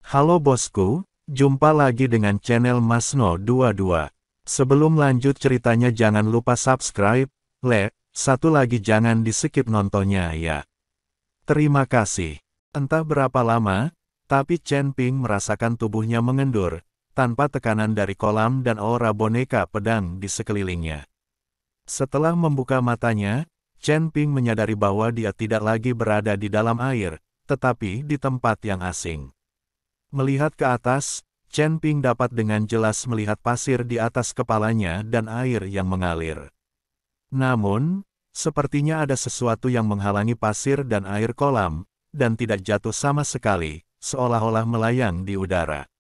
Halo bosku, jumpa lagi dengan channel Masno22. Sebelum lanjut ceritanya jangan lupa subscribe, like, satu lagi jangan di-skip nontonnya ya. Terima kasih. Entah berapa lama, tapi Chen Ping merasakan tubuhnya mengendur, tanpa tekanan dari kolam dan aura boneka pedang di sekelilingnya. Setelah membuka matanya, Chen Ping menyadari bahwa dia tidak lagi berada di dalam air, tetapi di tempat yang asing. Melihat ke atas, Chen Ping dapat dengan jelas melihat pasir di atas kepalanya dan air yang mengalir. Namun, sepertinya ada sesuatu yang menghalangi pasir dan air kolam, dan tidak jatuh sama sekali, seolah-olah melayang di udara.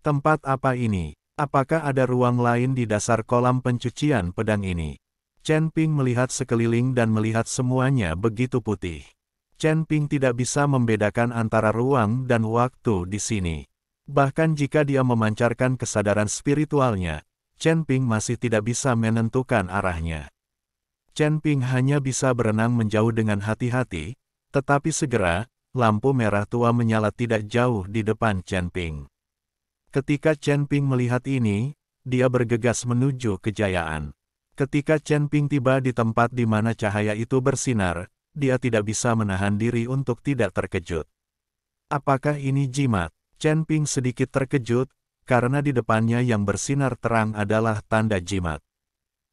Tempat apa ini? Apakah ada ruang lain di dasar kolam pencucian pedang ini? Chen Ping melihat sekeliling dan melihat semuanya begitu putih. Chen Ping tidak bisa membedakan antara ruang dan waktu di sini. Bahkan jika dia memancarkan kesadaran spiritualnya, Chen Ping masih tidak bisa menentukan arahnya. Chen Ping hanya bisa berenang menjauh dengan hati-hati, tetapi segera, lampu merah tua menyala tidak jauh di depan Chen Ping. Ketika Chen Ping melihat ini, dia bergegas menuju kejayaan. Ketika Chen Ping tiba di tempat di mana cahaya itu bersinar, dia tidak bisa menahan diri untuk tidak terkejut. Apakah ini jimat? Chen Ping sedikit terkejut, karena di depannya yang bersinar terang adalah tanda jimat.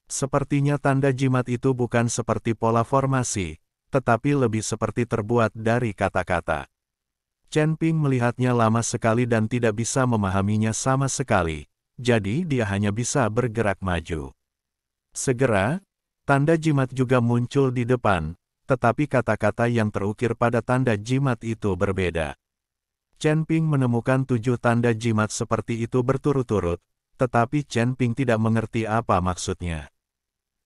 Sepertinya tanda jimat itu bukan seperti pola formasi, tetapi lebih seperti terbuat dari kata-kata. Chen Ping melihatnya lama sekali dan tidak bisa memahaminya sama sekali, jadi dia hanya bisa bergerak maju. Segera, tanda jimat juga muncul di depan, tetapi kata-kata yang terukir pada tanda jimat itu berbeda. Chen Ping menemukan 7 tanda jimat seperti itu berturut-turut, tetapi Chen Ping tidak mengerti apa maksudnya.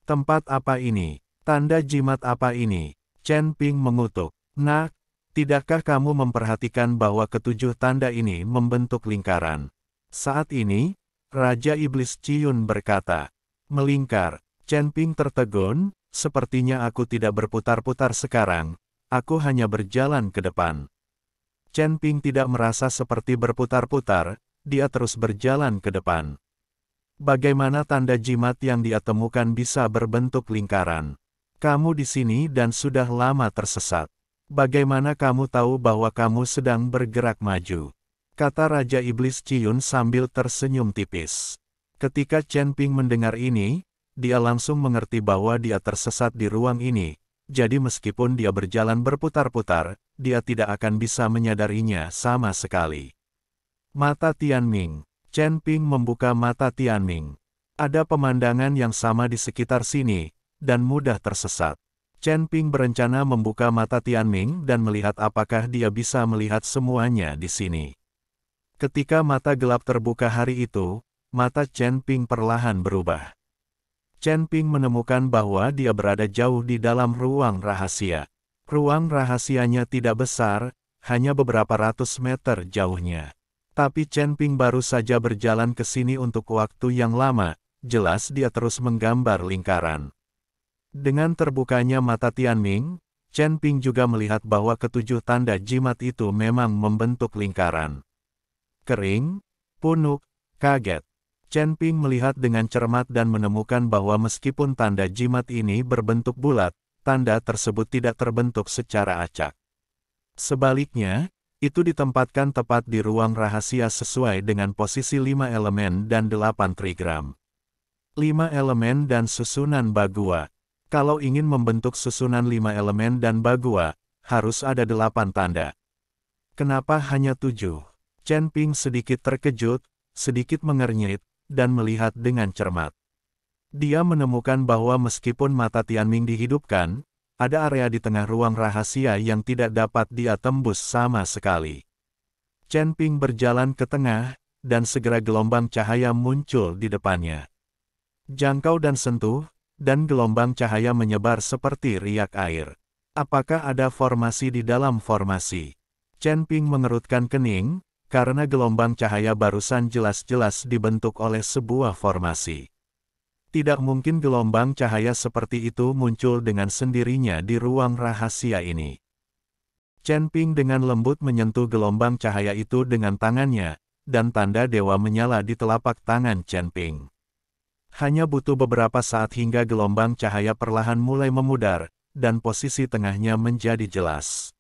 Tempat apa ini? Tanda jimat apa ini? Chen Ping mengutuk. Nak, tidakkah kamu memperhatikan bahwa ketujuh tanda ini membentuk lingkaran? Saat ini, Raja Iblis Ciyun berkata, melingkar. Chen Ping tertegun, sepertinya aku tidak berputar-putar sekarang, aku hanya berjalan ke depan. Chen Ping tidak merasa seperti berputar-putar, dia terus berjalan ke depan. Bagaimana tanda jimat yang dia temukan bisa berbentuk lingkaran? Kamu di sini dan sudah lama tersesat. Bagaimana kamu tahu bahwa kamu sedang bergerak maju? Kata Raja Iblis Ciyun sambil tersenyum tipis. Ketika Chen Ping mendengar ini, dia langsung mengerti bahwa dia tersesat di ruang ini, jadi meskipun dia berjalan berputar-putar, dia tidak akan bisa menyadarinya sama sekali. Mata Tianming. Chen Ping membuka mata Tianming. Ada pemandangan yang sama di sekitar sini, dan mudah tersesat. Chen Ping berencana membuka mata Tianming dan melihat apakah dia bisa melihat semuanya di sini. Ketika mata gelap terbuka hari itu, mata Chen Ping perlahan berubah. Chen Ping menemukan bahwa dia berada jauh di dalam ruang rahasia. Ruang rahasianya tidak besar, hanya beberapa ratus meter jauhnya. Tapi Chen Ping baru saja berjalan ke sini untuk waktu yang lama, jelas dia terus menggambar lingkaran. Dengan terbukanya mata Tianming, Chen Ping juga melihat bahwa ketujuh tanda jimat itu memang membentuk lingkaran. Kering, punuk, kaget. Chen Ping melihat dengan cermat dan menemukan bahwa meskipun tanda jimat ini berbentuk bulat, tanda tersebut tidak terbentuk secara acak. Sebaliknya, itu ditempatkan tepat di ruang rahasia sesuai dengan posisi 5 elemen dan 8 trigram. 5 elemen dan susunan Bagua. Kalau ingin membentuk susunan 5 elemen dan Bagua, harus ada 8 tanda. Kenapa hanya 7? Chen Ping sedikit terkejut, sedikit mengernyit, dan melihat dengan cermat. Dia menemukan bahwa meskipun mata Tianming dihidupkan, ada area di tengah ruang rahasia yang tidak dapat dia tembus sama sekali. Chen Ping berjalan ke tengah, dan segera gelombang cahaya muncul di depannya. Jangkau dan sentuh, dan gelombang cahaya menyebar seperti riak air. Apakah ada formasi di dalam formasi? Chen Ping mengerutkan kening, karena gelombang cahaya barusan jelas-jelas dibentuk oleh sebuah formasi. Tidak mungkin gelombang cahaya seperti itu muncul dengan sendirinya di ruang rahasia ini. Chen Ping dengan lembut menyentuh gelombang cahaya itu dengan tangannya, dan tanda dewa menyala di telapak tangan Chen Ping. Hanya butuh beberapa saat hingga gelombang cahaya perlahan mulai memudar, dan posisi tengahnya menjadi jelas.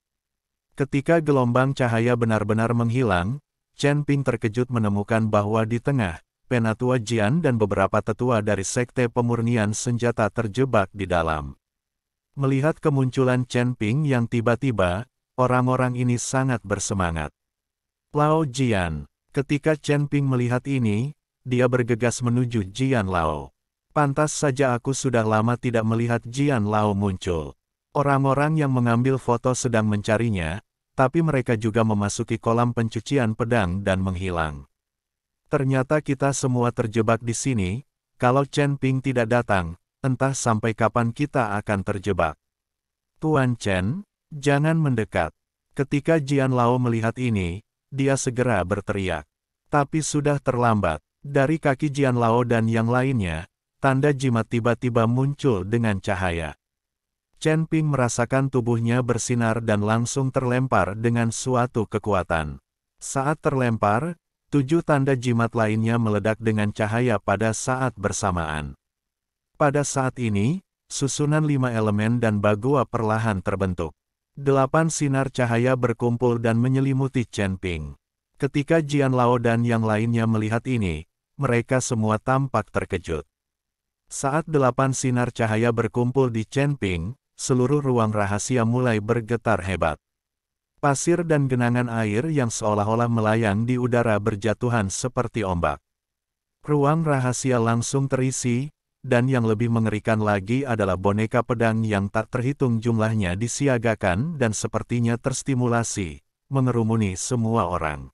Ketika gelombang cahaya benar-benar menghilang, Chen Ping terkejut menemukan bahwa di tengah, Penatua Jian dan beberapa tetua dari Sekte Pemurnian Senjata terjebak di dalam. Melihat kemunculan Chen Ping yang tiba-tiba, orang-orang ini sangat bersemangat. Lao Jian. Ketika Chen Ping melihat ini, dia bergegas menuju Jian Lao. Pantas saja aku sudah lama tidak melihat Jian Lao muncul. Orang-orang yang mengambil foto sedang mencarinya, tapi mereka juga memasuki kolam pencucian pedang dan menghilang. Ternyata kita semua terjebak di sini, kalau Chen Ping tidak datang, entah sampai kapan kita akan terjebak. Tuan Chen, jangan mendekat. Ketika Jian Lao melihat ini, dia segera berteriak. Tapi sudah terlambat. Dari kaki Jian Lao dan yang lainnya, tanda jimat tiba-tiba muncul dengan cahaya. Chen Ping merasakan tubuhnya bersinar dan langsung terlempar dengan suatu kekuatan. Saat terlempar, 7 tanda jimat lainnya meledak dengan cahaya pada saat bersamaan. Pada saat ini, susunan 5 elemen dan bagua perlahan terbentuk. 8 sinar cahaya berkumpul dan menyelimuti Chen Ping. Ketika Jian Lao dan yang lainnya melihat ini, mereka semua tampak terkejut. Saat 8 sinar cahaya berkumpul di Chen Ping, seluruh ruang rahasia mulai bergetar hebat. Pasir dan genangan air yang seolah-olah melayang di udara berjatuhan seperti ombak. Ruang rahasia langsung terisi, dan yang lebih mengerikan lagi adalah boneka pedang yang tak terhitung jumlahnya disiagakan dan sepertinya terstimulasi, mengerumuni semua orang.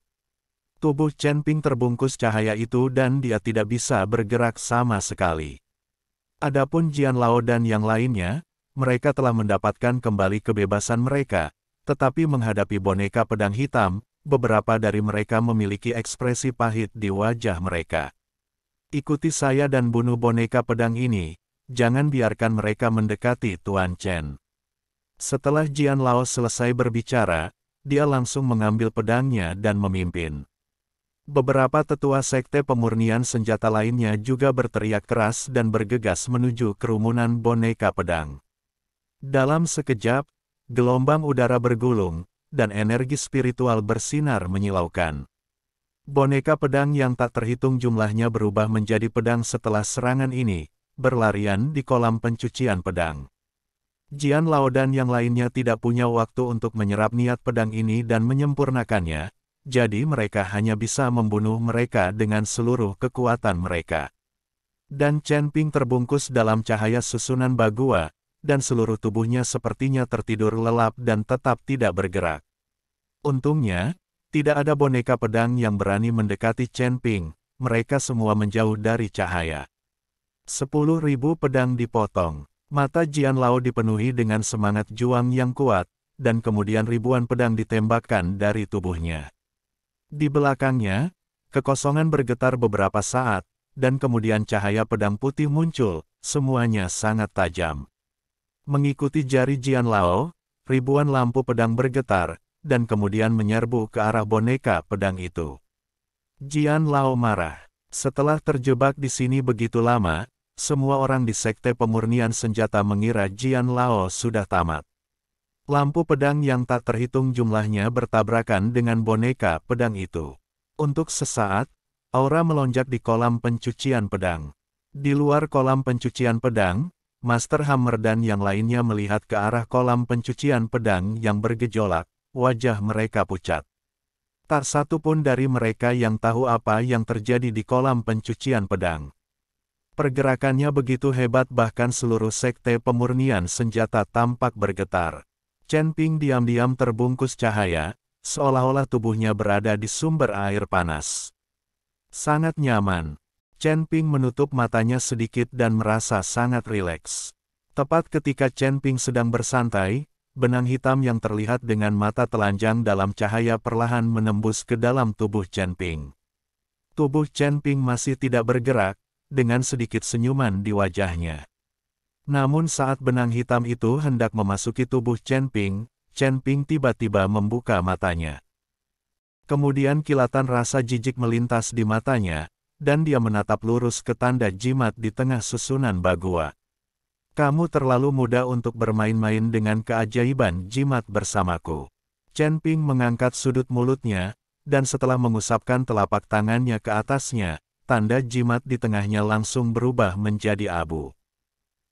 Tubuh Chen Ping terbungkus cahaya itu dan dia tidak bisa bergerak sama sekali. Adapun Jian Lao dan yang lainnya, mereka telah mendapatkan kembali kebebasan mereka, tetapi menghadapi boneka pedang hitam, beberapa dari mereka memiliki ekspresi pahit di wajah mereka. Ikuti saya dan bunuh boneka pedang ini, jangan biarkan mereka mendekati Tuan Chen. Setelah Jian Lao selesai berbicara, dia langsung mengambil pedangnya dan memimpin. Beberapa tetua sekte pemurnian senjata lainnya juga berteriak keras dan bergegas menuju kerumunan boneka pedang. Dalam sekejap, gelombang udara bergulung, dan energi spiritual bersinar menyilaukan. Boneka pedang yang tak terhitung jumlahnya berubah menjadi pedang setelah serangan ini, berlarian di kolam pencucian pedang. Jian Lao dan yang lainnya tidak punya waktu untuk menyerap niat pedang ini dan menyempurnakannya, jadi mereka hanya bisa membunuh mereka dengan seluruh kekuatan mereka. Dan Chen Ping terbungkus dalam cahaya susunan bagua, dan seluruh tubuhnya sepertinya tertidur lelap dan tetap tidak bergerak. Untungnya, tidak ada boneka pedang yang berani mendekati Chen Ping, mereka semua menjauh dari cahaya. 10.000 pedang dipotong, mata Jian Lao dipenuhi dengan semangat juang yang kuat, dan kemudian ribuan pedang ditembakkan dari tubuhnya. Di belakangnya, kekosongan bergetar beberapa saat, dan kemudian cahaya pedang putih muncul, semuanya sangat tajam. Mengikuti jari Jian Lao, ribuan lampu pedang bergetar, dan kemudian menyerbu ke arah boneka pedang itu. Jian Lao marah. Setelah terjebak di sini begitu lama, semua orang di Sekte Pemurnian Senjata mengira Jian Lao sudah tamat. Lampu pedang yang tak terhitung jumlahnya bertabrakan dengan boneka pedang itu. Untuk sesaat, aura melonjak di kolam pencucian pedang. Di luar kolam pencucian pedang, Master Hammer dan yang lainnya melihat ke arah kolam pencucian pedang yang bergejolak. Wajah mereka pucat. Tak satu pun dari mereka yang tahu apa yang terjadi di kolam pencucian pedang. Pergerakannya begitu hebat bahkan seluruh sekte pemurnian senjata tampak bergetar. Chen Ping diam-diam terbungkus cahaya, seolah-olah tubuhnya berada di sumber air panas. Sangat nyaman. Chen Ping menutup matanya sedikit dan merasa sangat rileks. Tepat ketika Chen Ping sedang bersantai, benang hitam yang terlihat dengan mata telanjang dalam cahaya perlahan menembus ke dalam tubuh Chen Ping. Tubuh Chen Ping masih tidak bergerak, dengan sedikit senyuman di wajahnya. Namun saat benang hitam itu hendak memasuki tubuh Chen Ping Chen Ping tiba-tiba membuka matanya. Kemudian kilatan rasa jijik melintas di matanya, dan dia menatap lurus ke tanda jimat di tengah susunan Bagua. Kamu terlalu muda untuk bermain-main dengan keajaiban jimat bersamaku. Chen Ping mengangkat sudut mulutnya, dan setelah mengusapkan telapak tangannya ke atasnya, tanda jimat di tengahnya langsung berubah menjadi abu.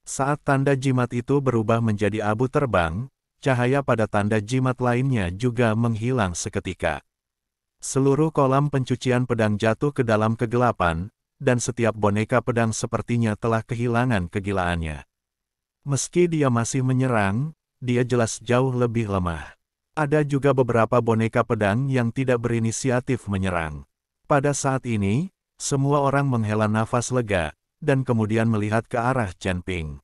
Saat tanda jimat itu berubah menjadi abu terbang, cahaya pada tanda jimat lainnya juga menghilang seketika. Seluruh kolam pencucian pedang jatuh ke dalam kegelapan, dan setiap boneka pedang sepertinya telah kehilangan kegilaannya. Meski dia masih menyerang, dia jelas jauh lebih lemah. Ada juga beberapa boneka pedang yang tidak berinisiatif menyerang. Pada saat ini, semua orang menghela nafas lega, dan kemudian melihat ke arah Chen Ping.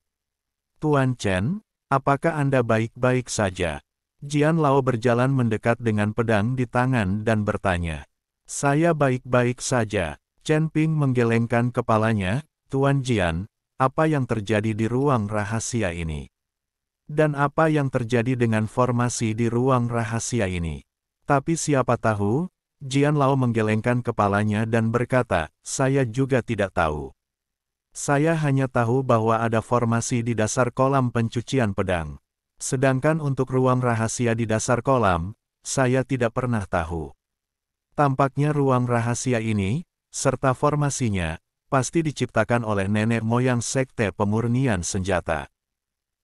Tuan Chen, apakah Anda baik-baik saja? Jian Lao berjalan mendekat dengan pedang di tangan dan bertanya. Saya baik-baik saja. Chen Ping menggelengkan kepalanya. Tuan Jian, apa yang terjadi di ruang rahasia ini? Dan apa yang terjadi dengan formasi di ruang rahasia ini? Tapi siapa tahu? Jian Lao menggelengkan kepalanya dan berkata, saya juga tidak tahu. Saya hanya tahu bahwa ada formasi di dasar kolam pencucian pedang. Sedangkan untuk ruang rahasia di dasar kolam, saya tidak pernah tahu. Tampaknya ruang rahasia ini, serta formasinya, pasti diciptakan oleh nenek moyang Sekte Pemurnian Senjata.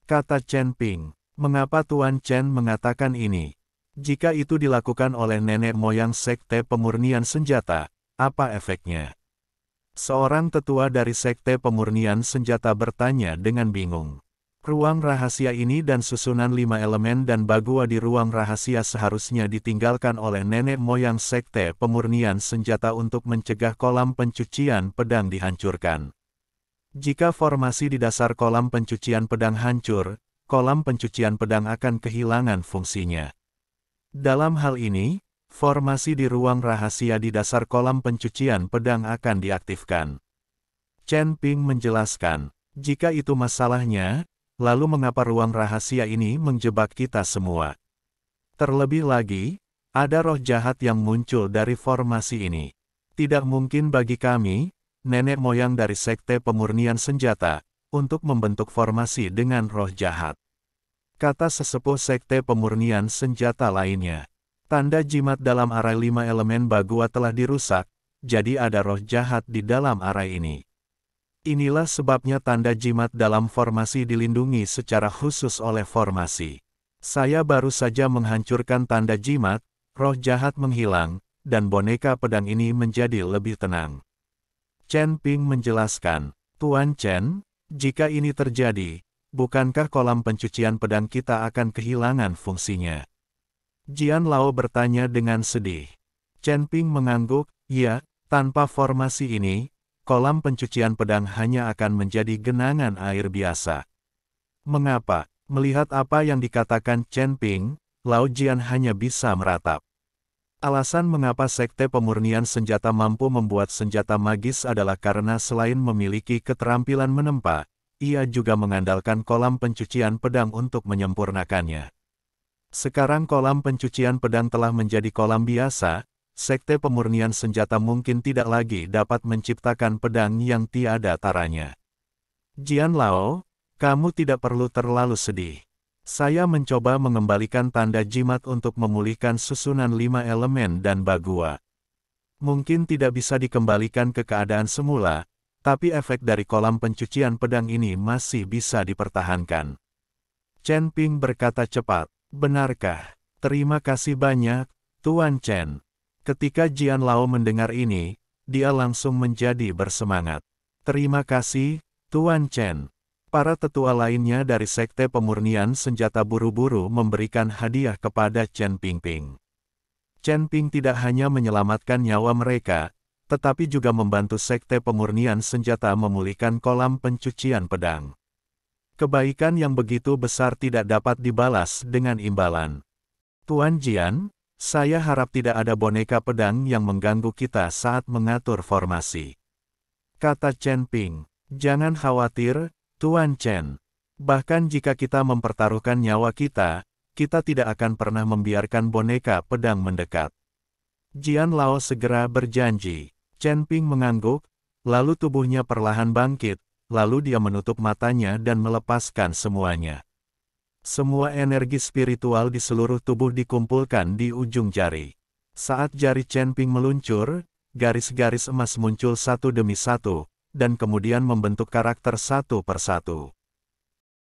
Kata Chen Ping, mengapa Tuan Chen mengatakan ini? Jika itu dilakukan oleh nenek moyang Sekte Pemurnian Senjata, apa efeknya? Seorang tetua dari Sekte Pemurnian Senjata bertanya dengan bingung. Ruang rahasia ini dan susunan 5 elemen dan Bagua di ruang rahasia seharusnya ditinggalkan oleh nenek moyang Sekte Pemurnian Senjata untuk mencegah kolam pencucian pedang dihancurkan. Jika formasi di dasar kolam pencucian pedang hancur, kolam pencucian pedang akan kehilangan fungsinya. Dalam hal ini, formasi di ruang rahasia di dasar kolam pencucian pedang akan diaktifkan. Chen Ping menjelaskan, jika itu masalahnya, lalu mengapa ruang rahasia ini menjebak kita semua? Terlebih lagi, ada roh jahat yang muncul dari formasi ini. Tidak mungkin bagi kami, nenek moyang dari Sekte Pemurnian Senjata, untuk membentuk formasi dengan roh jahat. Kata sesepuh Sekte Pemurnian Senjata lainnya. Tanda jimat dalam arai 5 elemen Bagua telah dirusak, jadi ada roh jahat di dalam arai ini. Inilah sebabnya tanda jimat dalam formasi dilindungi secara khusus oleh formasi. Saya baru saja menghancurkan tanda jimat, roh jahat menghilang, dan boneka pedang ini menjadi lebih tenang. Chen Ping menjelaskan, Tuan Chen, jika ini terjadi, bukankah kolam pencucian pedang kita akan kehilangan fungsinya? Jian Lao bertanya dengan sedih. Chen Ping mengangguk, ya, tanpa formasi ini, kolam pencucian pedang hanya akan menjadi genangan air biasa. Mengapa? Melihat apa yang dikatakan Chen Ping, Lao Jian hanya bisa meratap. Alasan mengapa Sekte Pemurnian Senjata mampu membuat senjata magis adalah karena selain memiliki keterampilan menempa, ia juga mengandalkan kolam pencucian pedang untuk menyempurnakannya. Sekarang kolam pencucian pedang telah menjadi kolam biasa, Sekte Pemurnian Senjata mungkin tidak lagi dapat menciptakan pedang yang tiada taranya. Jian Lao, kamu tidak perlu terlalu sedih. Saya mencoba mengembalikan tanda jimat untuk memulihkan susunan 5 elemen dan Bagua. Mungkin tidak bisa dikembalikan ke keadaan semula, tapi efek dari kolam pencucian pedang ini masih bisa dipertahankan. Chen Ping berkata cepat, benarkah? Terima kasih banyak, Tuan Chen. Ketika Jian Lao mendengar ini, dia langsung menjadi bersemangat. Terima kasih, Tuan Chen. Para tetua lainnya dari Sekte Pemurnian Senjata buru-buru memberikan hadiah kepada Chen Ping. Chen Ping tidak hanya menyelamatkan nyawa mereka, tetapi juga membantu Sekte Pemurnian Senjata memulihkan kolam pencucian pedang. Kebaikan yang begitu besar tidak dapat dibalas dengan imbalan. Tuan Jian, saya harap tidak ada boneka pedang yang mengganggu kita saat mengatur formasi. Kata Chen Ping, jangan khawatir, Tuan Chen. Bahkan jika kita mempertaruhkan nyawa kita, kita tidak akan pernah membiarkan boneka pedang mendekat. Jian Lao segera berjanji. Chen Ping mengangguk, lalu tubuhnya perlahan bangkit, lalu dia menutup matanya dan melepaskan semuanya. Semua energi spiritual di seluruh tubuh dikumpulkan di ujung jari. Saat jari Chen Ping meluncur, garis-garis emas muncul satu demi satu, dan kemudian membentuk karakter satu persatu.